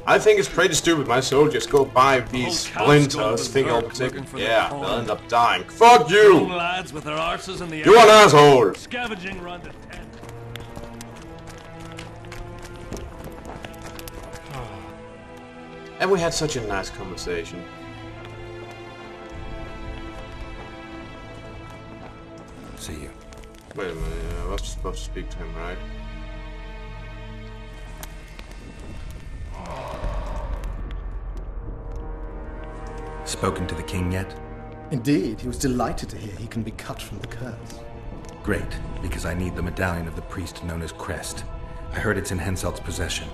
I think it's pretty stupid my soldiers go buy these splinters, think yeah, they'll end up dying. Fuck you! Lads with their arses in the You're an asshole! Scavenging round the tent. And we had such a nice conversation. See you. Wait a minute, I was supposed to speak to him, right? Spoken to the king yet? Indeed, he was delighted to hear he can be cut from the curse. Great, because I need the medallion of the priest known as Crest. I heard it's in Henselt's possession.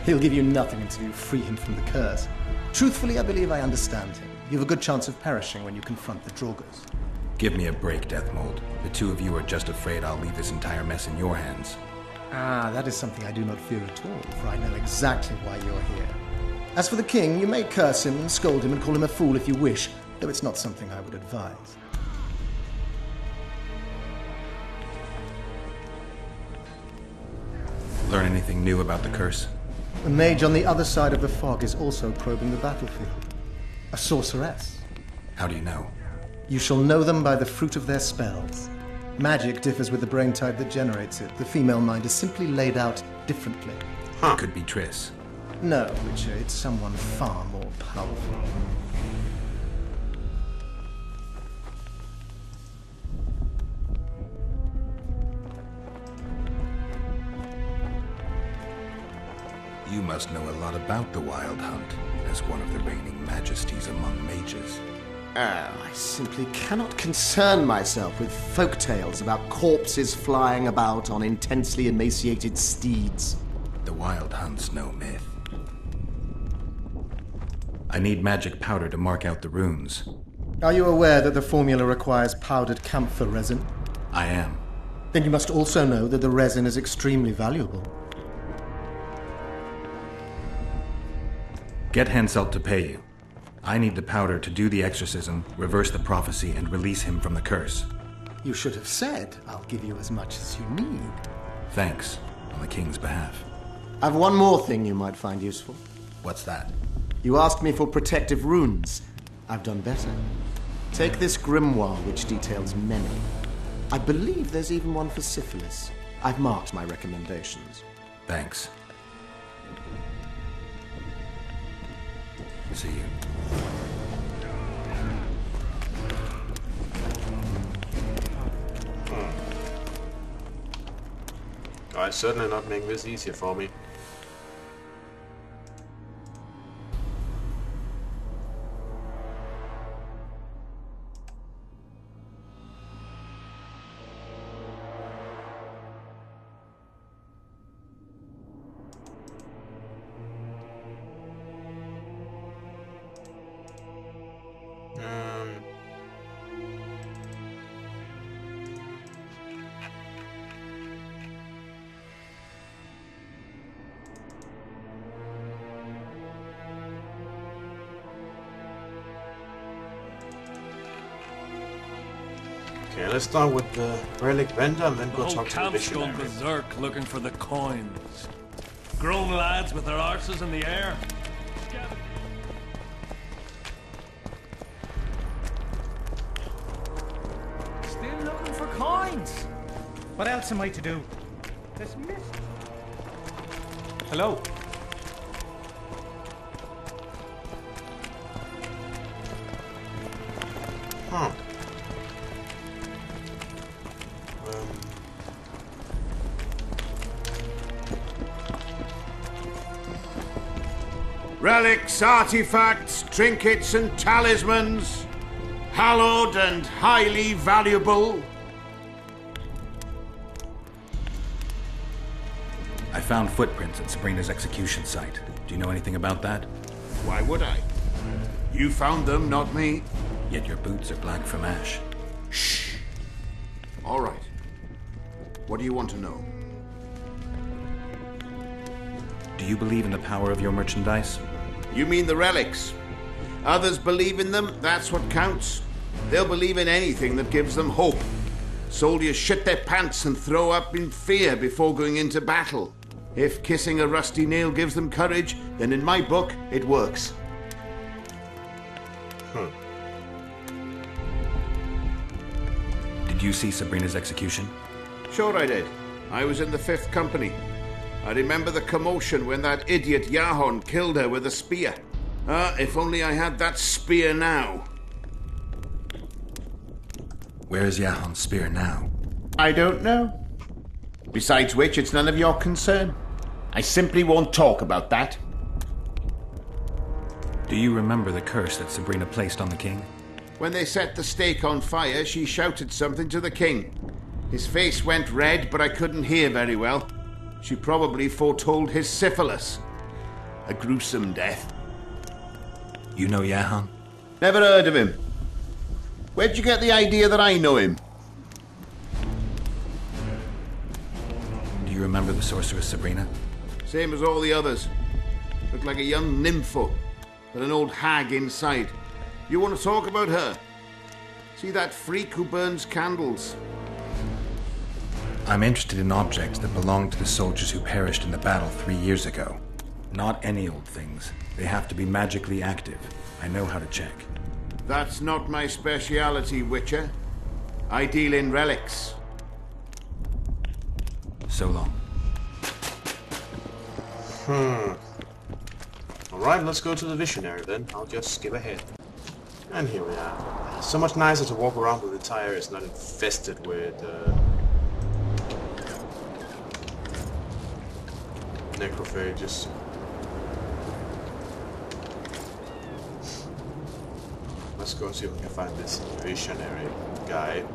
He'll give you nothing until you free him from the curse. Truthfully, I believe I understand him. You have a good chance of perishing when you confront the Draugrs. Give me a break, Deathmold. The two of you are just afraid I'll leave this entire mess in your hands. Ah, that is something I do not fear at all, for I know exactly why you're here. As for the king, you may curse him and scold him and call him a fool if you wish, though it's not something I would advise. Learn anything new about the curse? The mage on the other side of the fog is also probing the battlefield. A sorceress. How do you know? You shall know them by the fruit of their spells. Magic differs with the brain type that generates it. The female mind is simply laid out differently. It could be Triss. No, Witcher, it's someone far more powerful. You must know a lot about the Wild Hunt, as one of the reigning majesties among mages. I simply cannot concern myself with folk tales about corpses flying about on intensely emaciated steeds. The Wild Hunt's no myth. I need magic powder to mark out the runes. Are you aware that the formula requires powdered camphor resin? I am. Then you must also know that the resin is extremely valuable. Get Henselt to pay you. I need the powder to do the exorcism, reverse the prophecy, and release him from the curse. You should have said, I'll give you as much as you need. Thanks, on the king's behalf. I've one more thing you might find useful. What's that? You asked me for protective runes. I've done better. Take this grimoire, which details many. I believe there's even one for syphilis. I've marked my recommendations. Thanks. See you. Oh, it's certainly not making this easier for me. Okay, let's start with the relic vendor and then go talk to the camp's gone missionary. berserk looking for the coins. Grown lads with their arses in the air. Still looking for coins. What else am I to do? Hello. Huh. Relics, artifacts, trinkets and talismans, hallowed and highly valuable. I found footprints at Sabrina's execution site. Do you know anything about that? Why would I? You found them, not me. Yet your boots are black from ash. Shh. All right. What do you want to know? Do you believe in the power of your merchandise? You mean the relics? Others believe in them, that's what counts. They'll believe in anything that gives them hope. Soldiers shit their pants and throw up in fear before going into battle. If kissing a rusty nail gives them courage, then in my book, it works. Did you see Sabrina's execution? Sure I did. I was in the 5th Company. I remember the commotion when that idiot Yahon killed her with a spear. If only I had that spear now. Where is Yahon's spear now? I don't know. Besides which, it's none of your concern. I simply won't talk about that. Do you remember the curse that Sabrina placed on the king? When they set the stake on fire, she shouted something to the king. His face went red, but I couldn't hear very well. She probably foretold his syphilis. A gruesome death. You know Yahon? Never heard of him. Where'd you get the idea that I know him? Do you remember the sorceress Sabrina? Same as all the others. Looked like a young nympho, with an old hag inside. You want to talk about her? See that freak who burns candles? I'm interested in objects that belong to the soldiers who perished in the battle 3 years ago. Not any old things. They have to be magically active. I know how to check. That's not my speciality, Witcher. I deal in relics. So long. Alright, let's go to the visionary then. I'll just skip ahead. And here we are. So much nicer to walk around with the tire. It's not infested with necrophages. Let's go and see if we can find this visionary guy.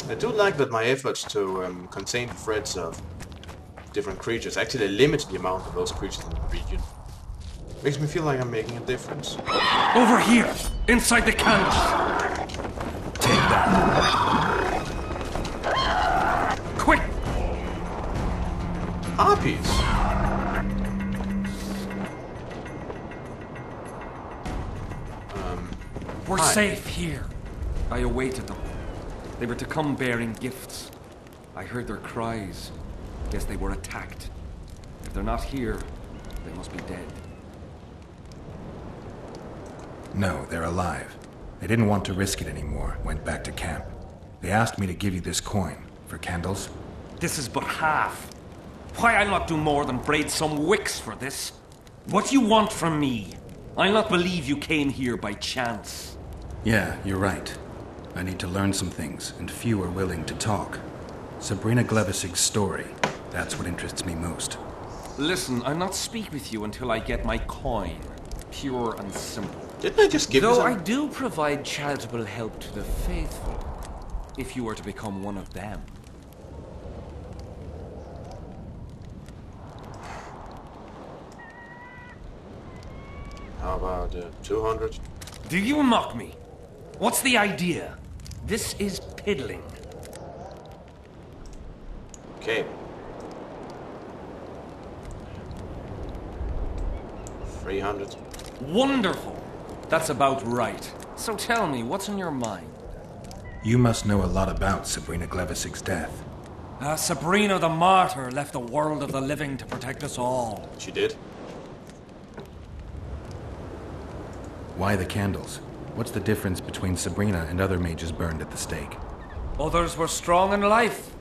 I do like that my efforts to contain the threats of different creatures actually limit the amount of those creatures in the region. Makes me feel like I'm making a difference. Over here! Inside the canvas! Take that. Quick! Harpies! We're Hi. safe here. I awaited them. They were to come bearing gifts. I heard their cries. Guess they were attacked. If they're not here, they must be dead. No, they're alive. They didn't want to risk it anymore, went back to camp. They asked me to give you this coin for candles. This is but half. Why, I'll not do more than braid some wicks for this. What do you want from me? I'll not believe you came here by chance. Yeah, you're right. I need to learn some things, and few are willing to talk. Sabrina Glevisig's story, that's what interests me most. Listen, I'll not speak with you until I get my coin. Pure and simple. Didn't I just give you Though some? I do provide charitable help to the faithful, if you were to become one of them. How about 200? Do you mock me? What's the idea? This is piddling. Okay. 300. Wonderful! That's about right. So tell me, what's on your mind? You must know a lot about Sabrina Glevisig's death. Sabrina the Martyr left the world of the living to protect us all. She did? Why the candles? What's the difference between Sabrina and other mages burned at the stake? Others were strong in life.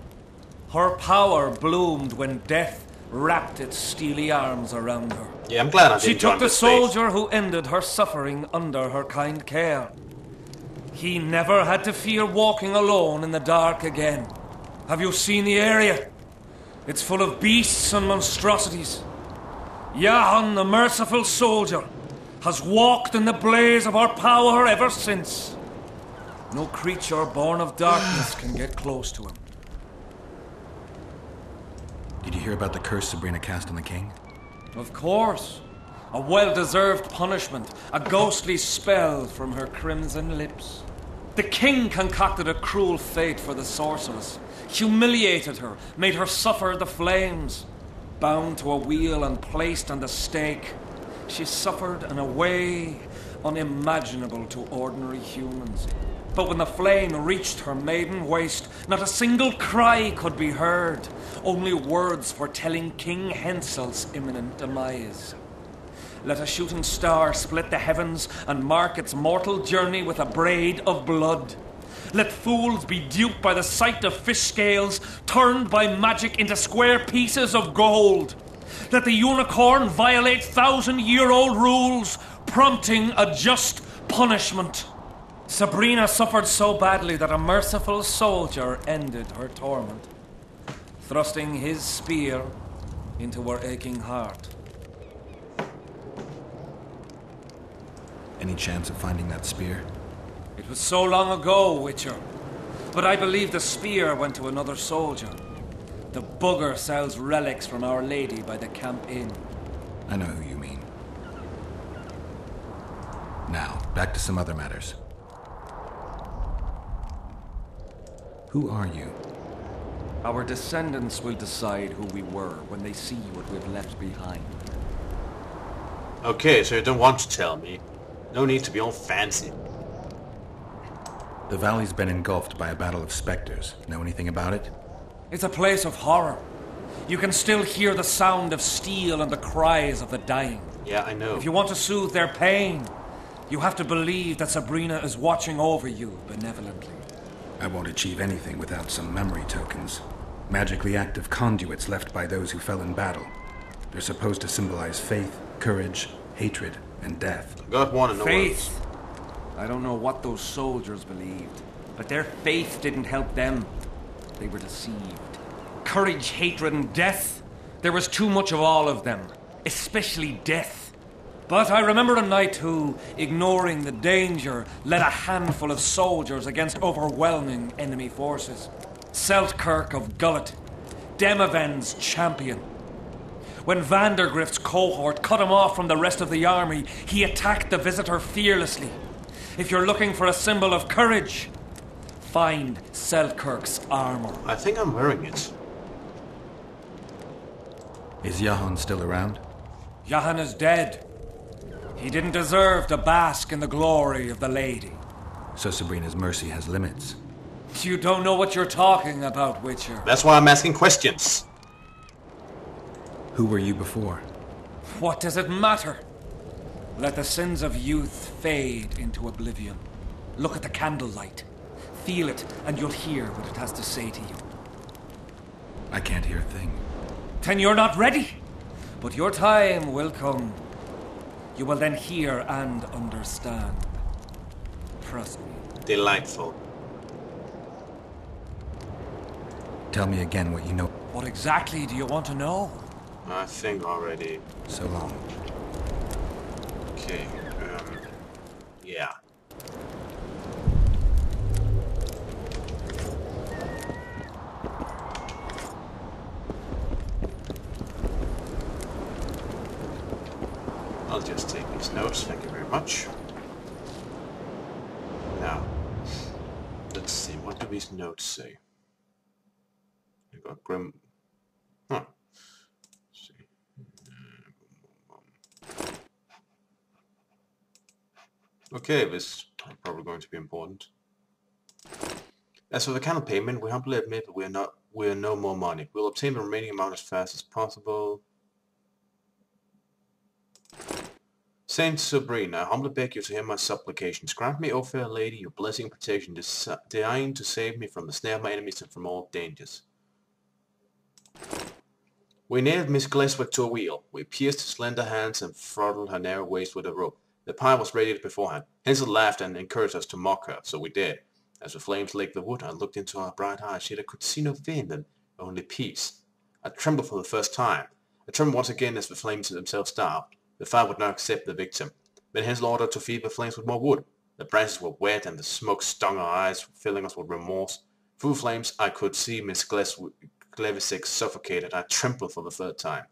Her power bloomed when death wrapped its steely arms around her. Yeah, I'm glad I didn't She join took the this phase. soldier who ended her suffering under her kind care. He never had to fear walking alone in the dark again. Have you seen the area? It's full of beasts and monstrosities. Yahon, the merciful soldier, has walked in the blaze of our power ever since. No creature born of darkness can get close to him. Did you hear about the curse Sabrina cast on the king? Of course. A well-deserved punishment. A ghostly spell from her crimson lips. The king concocted a cruel fate for the sorceress. Humiliated her. Made her suffer the flames. Bound to a wheel and placed on the stake. She suffered in a way unimaginable to ordinary humans. But when the flame reached her maiden waist, not a single cry could be heard, only words foretelling King Hensel's imminent demise. Let a shooting star split the heavens and mark its mortal journey with a braid of blood. Let fools be duped by the sight of fish scales, turned by magic into square pieces of gold. Let the unicorn violate 1,000-year-old rules, prompting a just punishment. Sabrina suffered so badly that a merciful soldier ended her torment, thrusting his spear into her aching heart. Any chance of finding that spear? It was so long ago, Witcher, but I believe the spear went to another soldier. The bugger sells relics from Our Lady by the Camp Inn. I know who you mean. Now, back to some other matters. Who are you? Our descendants will decide who we were when they see what we've left behind. Okay, so you don't want to tell me. No need to be all fancy. The valley's been engulfed by a battle of specters. Know anything about it? It's a place of horror. You can still hear the sound of steel and the cries of the dying. Yeah, I know. If you want to soothe their pain, you have to believe that Sabrina is watching over you benevolently. I won't achieve anything without some memory tokens. Magically active conduits left by those who fell in battle. They're supposed to symbolize faith, courage, hatred, and death. God wanna know Faith. I don't know what those soldiers believed, but their faith didn't help them. They were deceived. Courage, hatred, and death. There was too much of all of them, especially death. But I remember a knight who, ignoring the danger, led a handful of soldiers against overwhelming enemy forces. Seltkirk of Gullet, Demaven's champion. When Vandergrift's cohort cut him off from the rest of the army, he attacked the visitor fearlessly. If you're looking for a symbol of courage, find Seltkirk's armor. I think I'm wearing it. Is Jahan still around? Jahan is dead. He didn't deserve to bask in the glory of the lady. So Sabrina's mercy has limits. You don't know what you're talking about, Witcher. That's why I'm asking questions. Who were you before? What does it matter? Let the sins of youth fade into oblivion. Look at the candlelight. Feel it, and you'll hear what it has to say to you. I can't hear a thing. Then you're not ready. But your time will come. You will then hear and understand. Trust me. Delightful. Tell me again what you know. What exactly do you want to know? I think already. So long. Okay. Yeah. I'll just take these notes, thank you very much. Now, let's see, what do these notes say? You got Grim... Huh. Let's see. Okay, this is probably going to be important. As for the candle payment, we humbly admit that we are no more money. We'll obtain the remaining amount as fast as possible. Saint Sabrina, I humbly beg you to hear my supplications. Grant me, O fair lady, your blessing and protection, designed to save me from the snare of my enemies and from all dangers. We nailed Miss Gleswick to a wheel. We pierced her slender hands and throttled her narrow waist with a rope. The pyre was ready beforehand. Hansel laughed and encouraged us to mock her, so we did. As the flames licked the wood, I looked into her bright eyes, yet I could see no fear in them, only peace. I trembled for the first time. I trembled once again as the flames themselves stopped. The fire would not accept the victim. Then Hansel ordered to feed the flames with more wood. The branches were wet and the smoke stung our eyes, filling us with remorse. Through flames, I could see Miss Glevisik suffocated. I trembled for the third time.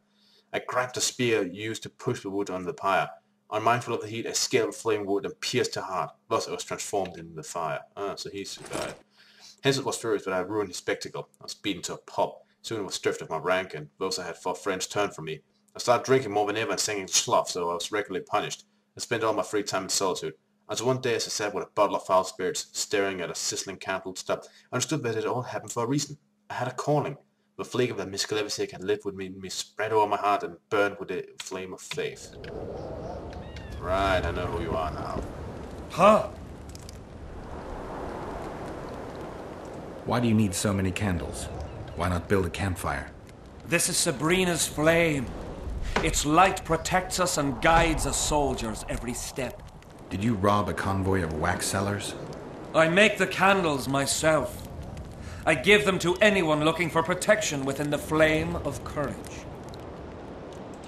I grabbed a spear used to push the wood under the pyre. Unmindful of the heat, I scaled the flame wood and pierced her heart. Thus, I was transformed into the fire. Ah, so he's the guy. Hansel was furious, but I ruined his spectacle. I was beaten to a pulp. Soon I was stripped of my rank, and those I had fought friends turned from me. I started drinking more than ever and singing slough, so I was regularly punished. I spent all my free time in solitude. As one day as I sat with a bottle of foul spirits, staring at a sizzling candle stub, I understood that it all happened for a reason. I had a calling. The flake of that Miss Glevisig had lived with me spread over my heart and burned with the flame of faith. Right, I know who you are now. Huh? Why do you need so many candles? Why not build a campfire? This is Sabrina's flame. Its light protects us and guides us soldiers every step. Did you rob a convoy of wax sellers? I make the candles myself. I give them to anyone looking for protection within the flame of courage.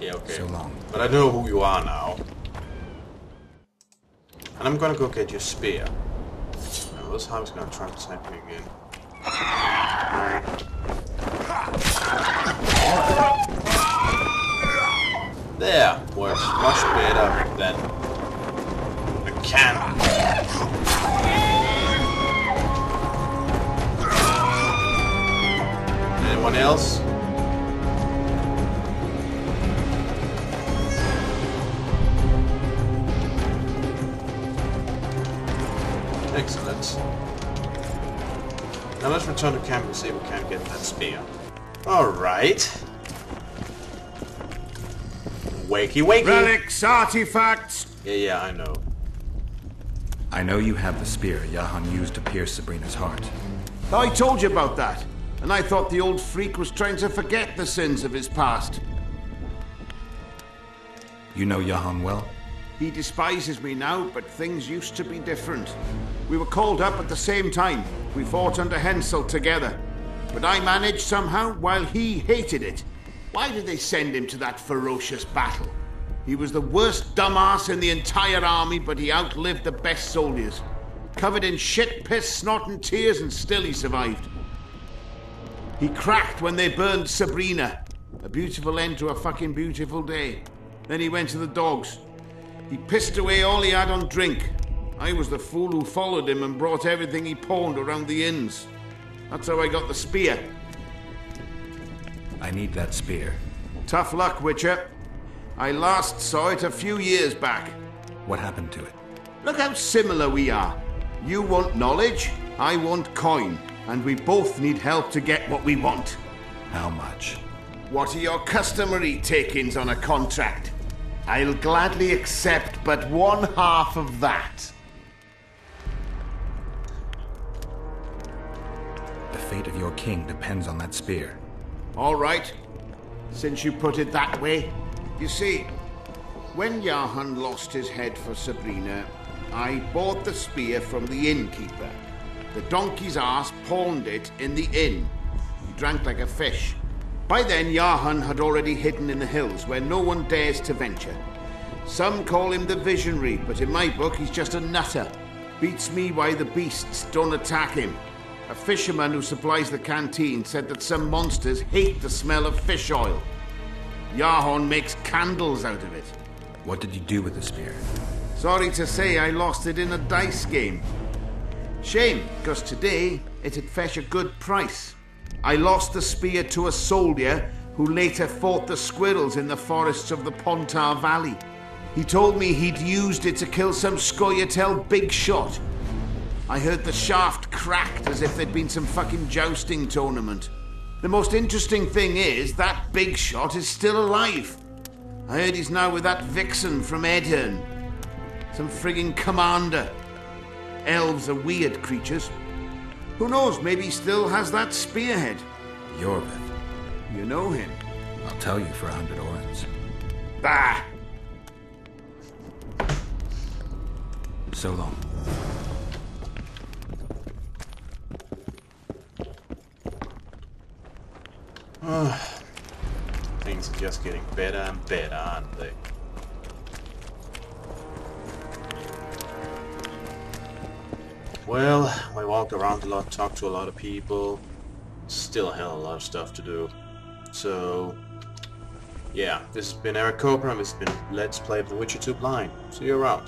Okay. So long. But I know who you are now. And I'm gonna go get your spear. Now this time he's gonna try to attack me again. There! Works much better than a cannon. Anyone else? Excellent. Now let's return to camp and see if we can get that spear. Alright. Wakey wakey! Relics, artifacts! Yeah, I know. I know you have the spear Jahan used to pierce Sabrina's heart. I told you about that, and I thought the old freak was trying to forget the sins of his past. You know Jahan well? He despises me now, but things used to be different. We were called up at the same time. We fought under Hensel together. But I managed somehow while he hated it. Why did they send him to that ferocious battle? He was the worst dumbass in the entire army, but he outlived the best soldiers. Covered in shit, piss, snot and tears, and still he survived. He cracked when they burned Sabrina. A beautiful end to a fucking beautiful day. Then he went to the dogs. He pissed away all he had on drink. I was the fool who followed him and brought everything he pawned around the inns. That's how I got the spear. I need that spear. Tough luck, Witcher. I last saw it a few years back. What happened to it? Look how similar we are. You want knowledge, I want coin, and we both need help to get what we want. How much? What are your customary take-ins on a contract? I'll gladly accept but 1/2 of that. The fate of your king depends on that spear. All right, since you put it that way. You see, when Jahan lost his head for Sabrina, I bought the spear from the innkeeper. The donkey's ass pawned it in the inn. He drank like a fish. By then, Jahan had already hidden in the hills where no one dares to venture. Some call him the Visionary, but in my book, he's just a nutter. Beats me why the beasts don't attack him. A fisherman who supplies the canteen said that some monsters hate the smell of fish oil. Jahan makes candles out of it. What did you do with the spear? Sorry to say I lost it in a dice game. Shame, because today it'd fetch a good price. I lost the spear to a soldier who later fought the squirrels in the forests of the Pontar Valley. He told me he'd used it to kill some Scoia'tael big shot. I heard the shaft cracked as if there'd been some fucking jousting tournament. The most interesting thing is that big shot is still alive. I heard he's now with that vixen from Edhern. Some frigging commander. Elves are weird creatures. Who knows, maybe he still has that spearhead. Yorvith. You know him. I'll tell you for 100 orens. Bah! So long. Things are just getting better and better, aren't they? Well, I walked around a lot, talked to a lot of people. Still a hell of a lot of stuff to do. So, yeah, this has been Eric Cobra, and this has been Let's Play The Witcher 2 Blind. See you around.